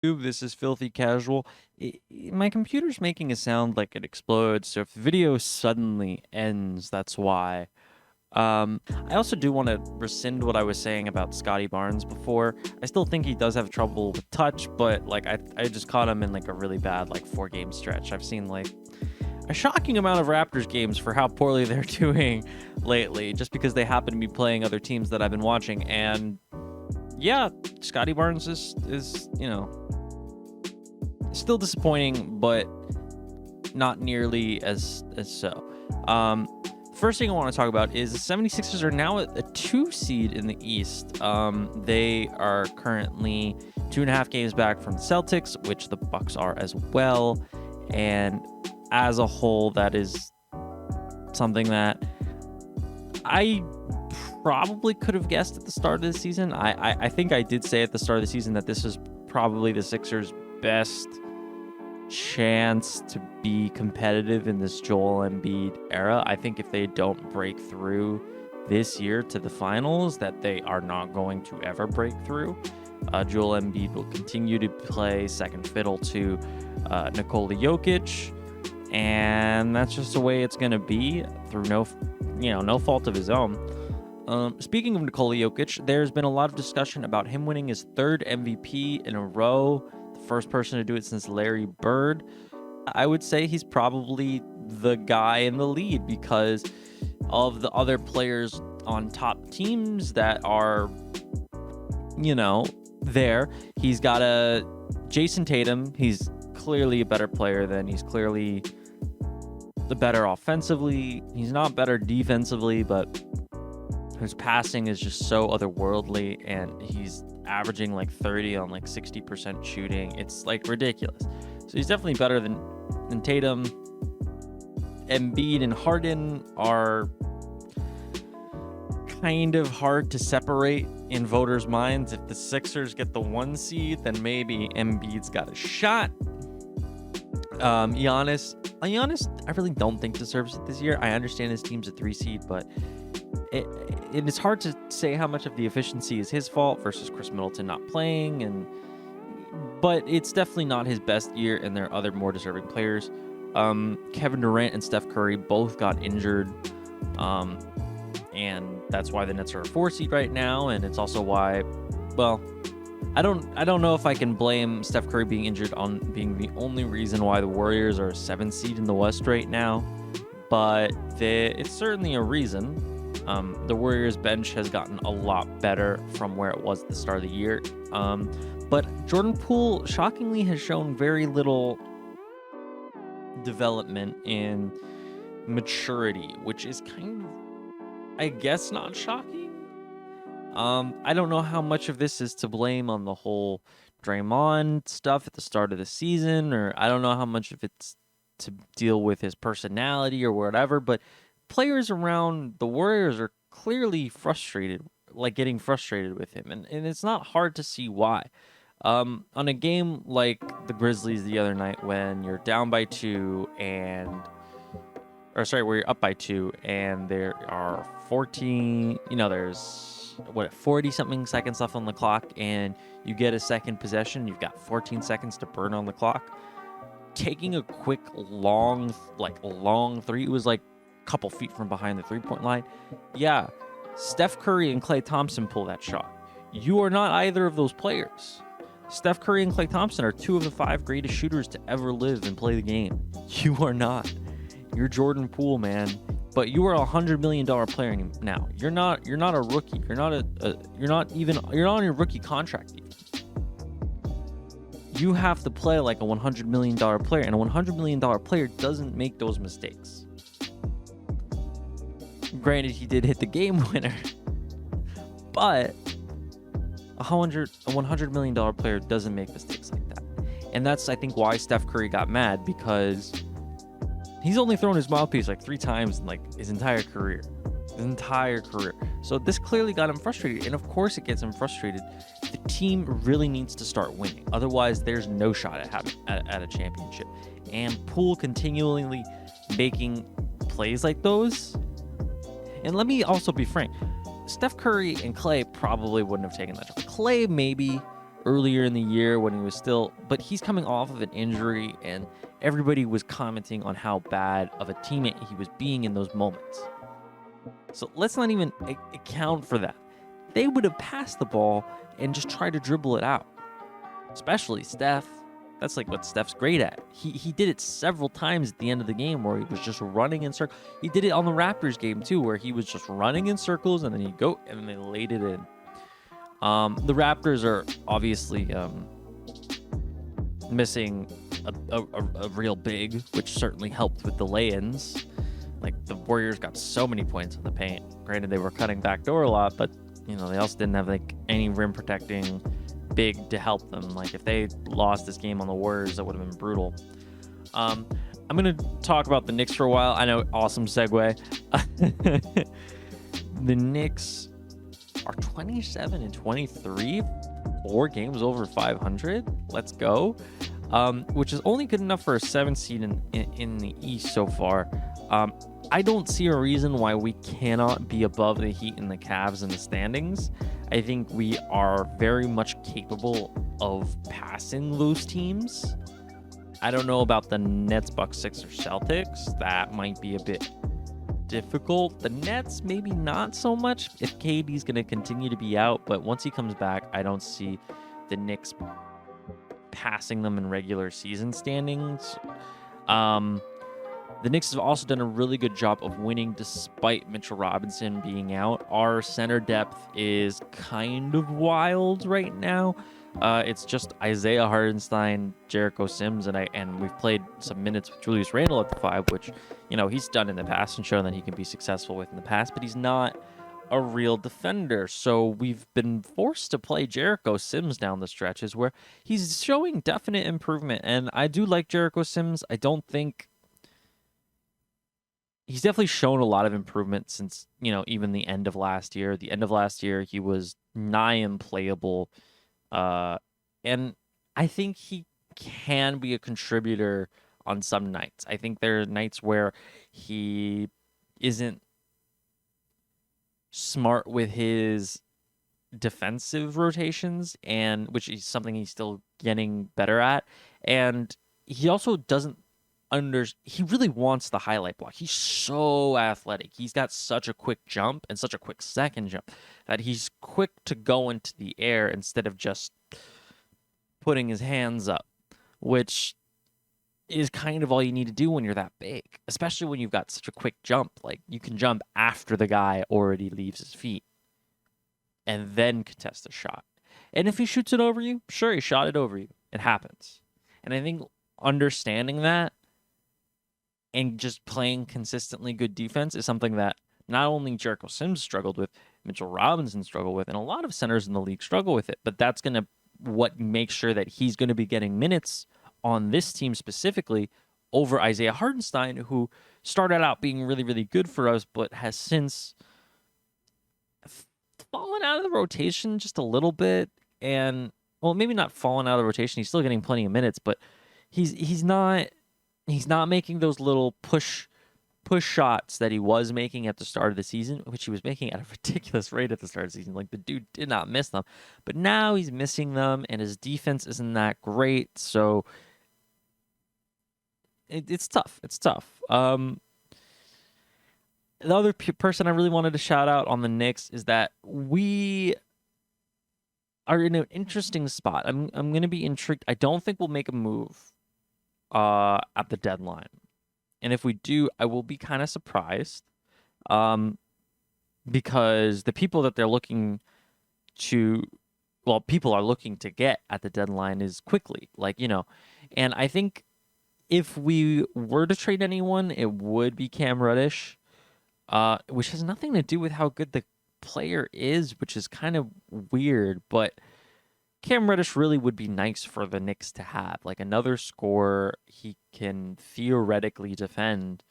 This is Filthy Casual. My computer's making a sound like it explodes, so if the video suddenly ends, that's why. I also do want to rescind what I was saying about Scotty Barnes before. I still think he does have trouble with touch, but I just caught him in like a really bad 4 game stretch. I've seen like a shocking amount of Raptors games for how poorly they're doing lately, just because they happen to be playing other teams that I've been watching. And yeah, Scotty Barnes is still disappointing, but not nearly as so. First thing I want to talk about is the 76ers are now a 2 seed in the East. They are currently 2.5 games back from the Celtics, which the Bucks are as well. And as a whole, that is something that I probably could have guessed at the start of the season. I think I did say at the start of the season that this is probably the Sixers' best chance to be competitive in this Joel Embiid era. I think if they don't break through this year to the finals, that they are not going to ever break through. Joel Embiid will continue to play second fiddle to Nikola Jokic, and that's just the way it's going to be through no fault of his own. Speaking of Nikola Jokic, there's been a lot of discussion about him winning his 3rd MVP in a row, the first person to do it since Larry Bird. I would say he's probably the guy in the lead because of the other players on top teams that are, there. He's got a Jason Tatum. He's clearly a better player than he's clearly the better offensively. He's not better defensively, but his passing is just so otherworldly, and he's averaging 30 on 60% shooting. It's ridiculous. So he's definitely better than Tatum. Embiid and Harden are kind of hard to separate in voters' minds. If the Sixers get the 1 seed, then maybe Embiid's got a shot. Giannis, I really don't think deserves it this year. I understand his team's a 3 seed, but it is hard to say how much of the efficiency is his fault versus Chris Middleton not playing, but it's definitely not his best year, and there are other more deserving players. Kevin Durant and Steph Curry both got injured, and that's why the Nets are a 4 seed right now, and it's also why, I don't know if I can blame Steph Curry being injured on being the only reason why the Warriors are a 7 seed in the West right now, but it's certainly a reason. The Warriors bench has gotten a lot better from where it was at the start of the year. But Jordan Poole shockingly has shown very little development in maturity, which is kind of, I guess, not shocking. I don't know how much of this is to blame on the whole Draymond stuff at the start of the season, or I don't know how much of it's to deal with his personality or whatever, but players around the Warriors are clearly frustrated, getting frustrated with him, and it's not hard to see why. On a game like the Grizzlies the other night, when you're down by 2 where you're up by 2 and there are 14, there's 40 something seconds left on the clock, and you get a second possession, you've got 14 seconds to burn on the clock. Taking a quick long 3, it was couple feet from behind the 3-point line. Yeah, Steph Curry and Klay Thompson pull that shot. You are not either of those players. Steph Curry and Klay Thompson are 2 of the 5 greatest shooters to ever live and play the game. You are not. You're Jordan Poole, man. But you are a $100 million player now. You're not a rookie. You're not on your rookie contract even. You have to play like a $100 million player, and a $100 million player doesn't make those mistakes. Granted, he did hit the game winner, but a $100 million player doesn't make mistakes like that. And that's, I think, why Steph Curry got mad, because he's only thrown his mouthpiece 3 times in his entire career. So this clearly got him frustrated, and of course it gets him frustrated. The team really needs to start winning. Otherwise, there's no shot at a championship. And Poole continually making plays like those. And let me also be frank. Steph Curry and Klay probably wouldn't have taken that shot. Klay maybe, earlier in the year when he was still, but he's coming off of an injury, and everybody was commenting on how bad of a teammate he was being in those moments. So let's not even account for that. They would have passed the ball and just tried to dribble it out, especially Steph. That's like what Steph's great at. He did it several times at the end of the game where he was just running in circles. He did it on the Raptors game too, where he was just running in circles and then he'd go and then they laid it in. The Raptors are obviously missing a real big, which certainly helped with the lay-ins. Like, the Warriors got so many points in the paint. Granted, they were cutting backdoor a lot, but they also didn't have like any rim protecting big to help them. Like, if they lost this game on the Warriors, that would have been brutal. I'm gonna talk about the Knicks for a while. I know, awesome segue. The Knicks are 27-23, 4 games over 500. Let's go. Which is only good enough for a 7th seed in the East so far. I don't see a reason why we cannot be above the Heat and the Cavs in the standings. I think we are very much capable of passing those teams. I don't know about the Nets, Bucks, Sixers, Celtics. That might be a bit difficult. The Nets, maybe not so much if KD's going to continue to be out, but once he comes back, I don't see the Knicks passing them in regular season standings. The Knicks have also done a really good job of winning despite Mitchell Robinson being out. Our center depth is kind of wild right now. It's just Isaiah Hartenstein, Jericho Sims, and we've played some minutes with Julius Randle at the 5, which, he's done in the past and shown that he can be successful with in the past, but he's not a real defender. So we've been forced to play Jericho Sims down the stretches where he's showing definite improvement. And I do like Jericho Sims. I don't think he's definitely shown a lot of improvement since, even the end of last year. The end of last year, he was nigh unplayable. And I think he can be a contributor on some nights. I think there are nights where he isn't smart with his defensive rotations, and which is something he's still getting better at. And he also doesn't he really wants the highlight block. He's so athletic. He's got such a quick jump and such a quick second jump that he's quick to go into the air instead of just putting his hands up, which is kind of all you need to do when you're that big, especially when you've got such a quick jump. Like, you can jump after the guy already leaves his feet and then contest a shot. And if he shoots it over you, sure, he shot it over you. It happens. And I think understanding that and just playing consistently good defense is something that not only Jericho Sims struggled with, Mitchell Robinson struggled with, and a lot of centers in the league struggle with it. But that's going to what makes sure that he's going to be getting minutes on this team specifically over Isaiah Hartenstein, who started out being really, really good for us, but has since fallen out of the rotation just a little bit. And, well, maybe not fallen out of the rotation. He's still getting plenty of minutes, but he's not making those little push shots that he was making at the start of the season, which he was making at a ridiculous rate at the start of the season. Like, the dude did not miss them, but now he's missing them, and his defense isn't that great. So it's tough. It's tough. The other person I really wanted to shout out on the Knicks is that we are in an interesting spot. I'm going to be intrigued. I don't think we'll make a move at the deadline. And if we do, I will be kind of surprised, because the people that they're looking to, people are looking to get at the deadline is quickly, and I think if we were to trade anyone, it would be Cam Reddish, which has nothing to do with how good the player is, which is kind of weird, but Cam Reddish really would be nice for the Knicks to have. Like, another scorer, he can theoretically defend.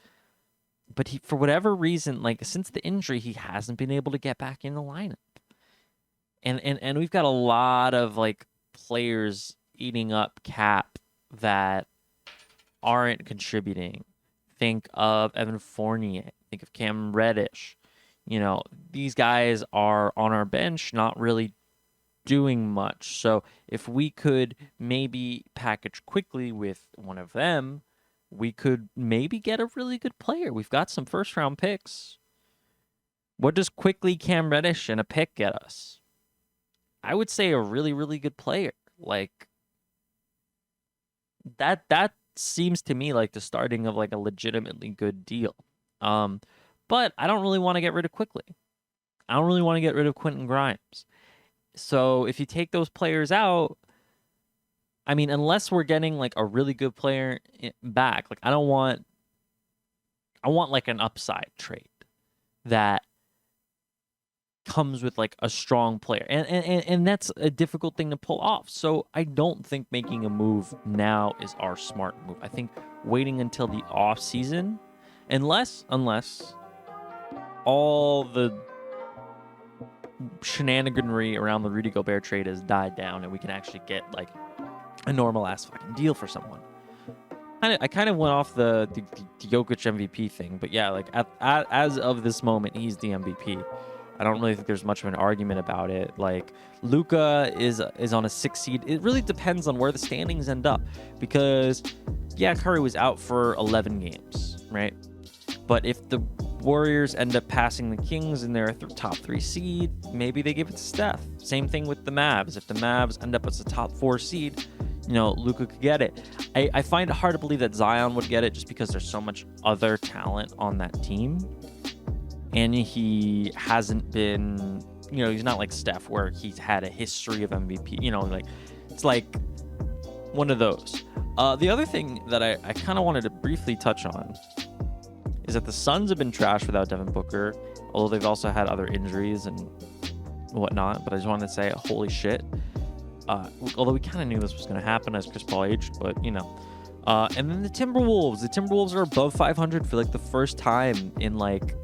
But for whatever reason, since the injury, he hasn't been able to get back in the lineup. And we've got a lot of, players eating up cap that aren't contributing. Think of Evan Fournier. Think of Cam Reddish. These guys are on our bench, not really doing much. So if we could maybe package quickly with one of them, we could maybe get a really good player. We've got some first round picks. What does quickly Cam Reddish and a pick get us? I would say a really, really good player. Like that seems to me like the starting of like a legitimately good deal. But I don't really want to get rid of quickly. I don't really want to get rid of Quentin Grimes. So if you take those players out, I mean, unless we're getting like a really good player back, like I want like an upside trade that comes with like a strong player. And that's a difficult thing to pull off. So I don't think making a move now is our smart move. I think waiting until the off season, unless all the shenaniganry around the Rudy Gobert trade has died down and we can actually get like a normal ass fucking deal for someone. I kind of went off the Jokic MVP thing, but yeah, like as of this moment, he's the MVP. I don't really think there's much of an argument about it. Like Luka is on a 6 seed. It really depends on where the standings end up, because yeah, Curry was out for 11 games, right? But if the Warriors end up passing the Kings and they're a top 3 seed, maybe they give it to Steph. Same thing with the Mavs. If the Mavs end up as a top 4 seed, you know, Luka could get it. I find it hard to believe that Zion would get it just because there's so much other talent on that team. And he hasn't been, you know, he's not like Steph where he's had a history of MVP. You know, like it's like one of those. The other thing that I kind of wanted to briefly touch on is that the Suns have been trash without Devin Booker, although they've also had other injuries and whatnot. But I just wanted to say, holy shit. Although we kind of knew this was going to happen as Chris Paul aged, but you know. And then the Timberwolves. The Timberwolves are above 500 for like the first time in like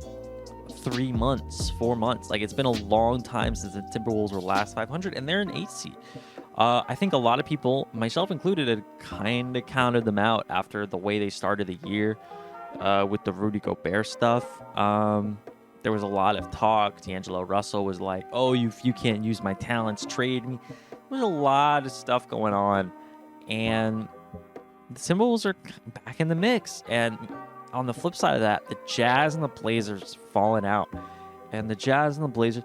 3 months, 4 months. Like it's been a long time since the Timberwolves were last 500, and they're an 8 seed. I think a lot of people, myself included, had kind of counted them out after the way they started the year with the Rudy Gobert stuff. There was a lot of talk. D'Angelo Russell was like, "Oh, you can't use my talents, trade me." There's a lot of stuff going on, and the Timberwolves are back in the mix. And on the flip side of that, the Jazz and the Blazers falling out. And the Jazz and the Blazers,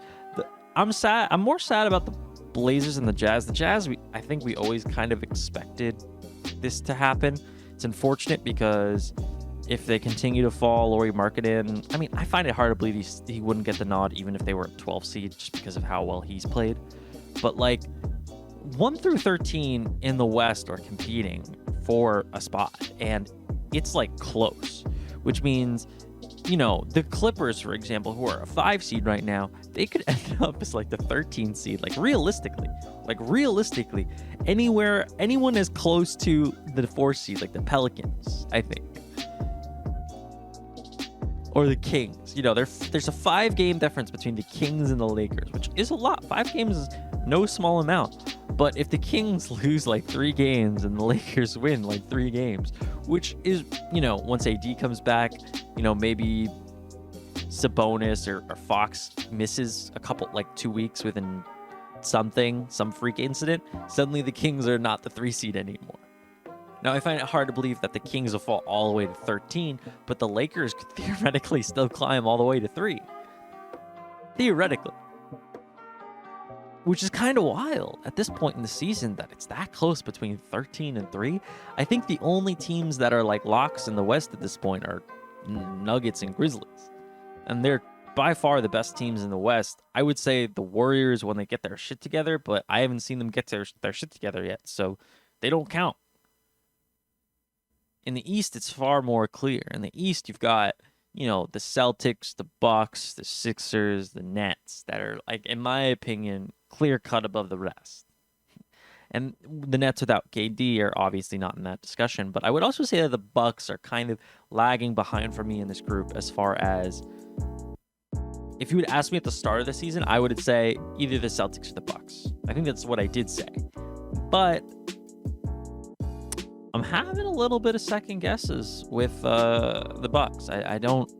I'm sad. I'm more sad about the Blazers and the Jazz. The Jazz, I think we always kind of expected this to happen. It's unfortunate because if they continue to fall, Lauri Markkanen, I mean, I find it hard to believe he wouldn't get the nod even if they were at 12 seed just because of how well he's played. But like 1 through 13 in the West are competing for a spot, and it's like close, which means, you know, the Clippers, for example, who are a 5 seed right now, they could end up as like the 13 seed. Like realistically, anyone as close to the 4 seed, like the Pelicans, I think, or the Kings. You know, there's a 5-game difference between the Kings and the Lakers, which is a lot. 5 games is no small amount. But if the Kings lose like 3 games and the Lakers win like 3 games, which is, you know, once AD comes back, you know, maybe Sabonis or Fox misses a couple, like 2 weeks within some freak incident, suddenly the Kings are not the 3 seed anymore. Now, I find it hard to believe that the Kings will fall all the way to 13, but the Lakers could theoretically still climb all the way to 3. Theoretically. Which is kind of wild at this point in the season that it's that close between 13 and 3. I think the only teams that are like locks in the West at this point are Nuggets and Grizzlies. And they're by far the best teams in the West. I would say the Warriors when they get their shit together, but I haven't seen them get their shit together yet, so they don't count. In the East, it's far more clear. In the East, you've got, you know, the Celtics, the Bucks, the Sixers, the Nets that are, like, in my opinion, clear cut above the rest. And the Nets without KD are obviously not in that discussion. But I would also say that the Bucks are kind of lagging behind for me in this group as far as, if you would ask me at the start of the season, I would say either the Celtics or the Bucks. I think that's what I did say. But I'm having a little bit of second guesses with the Bucks. I don't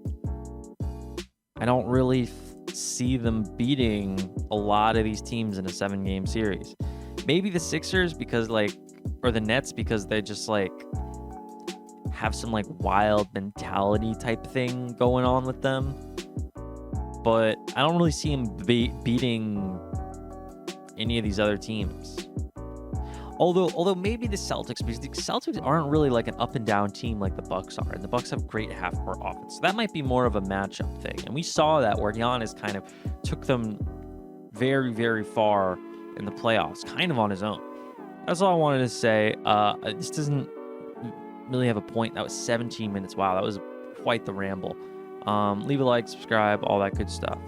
really see them beating a lot of these teams in a 7-game series. Maybe the Sixers or the Nets because they just like have some like wild mentality type thing going on with them. But I don't really see them beating any of these other teams. Although maybe the Celtics, because the Celtics aren't really like an up and down team like the Bucks are, and the Bucks have great half-court offense. So that might be more of a matchup thing. And we saw that where Giannis kind of took them very, very far in the playoffs, kind of on his own. That's all I wanted to say. This doesn't really have a point. That was 17 minutes. Wow, that was quite the ramble. Leave a like, subscribe, all that good stuff.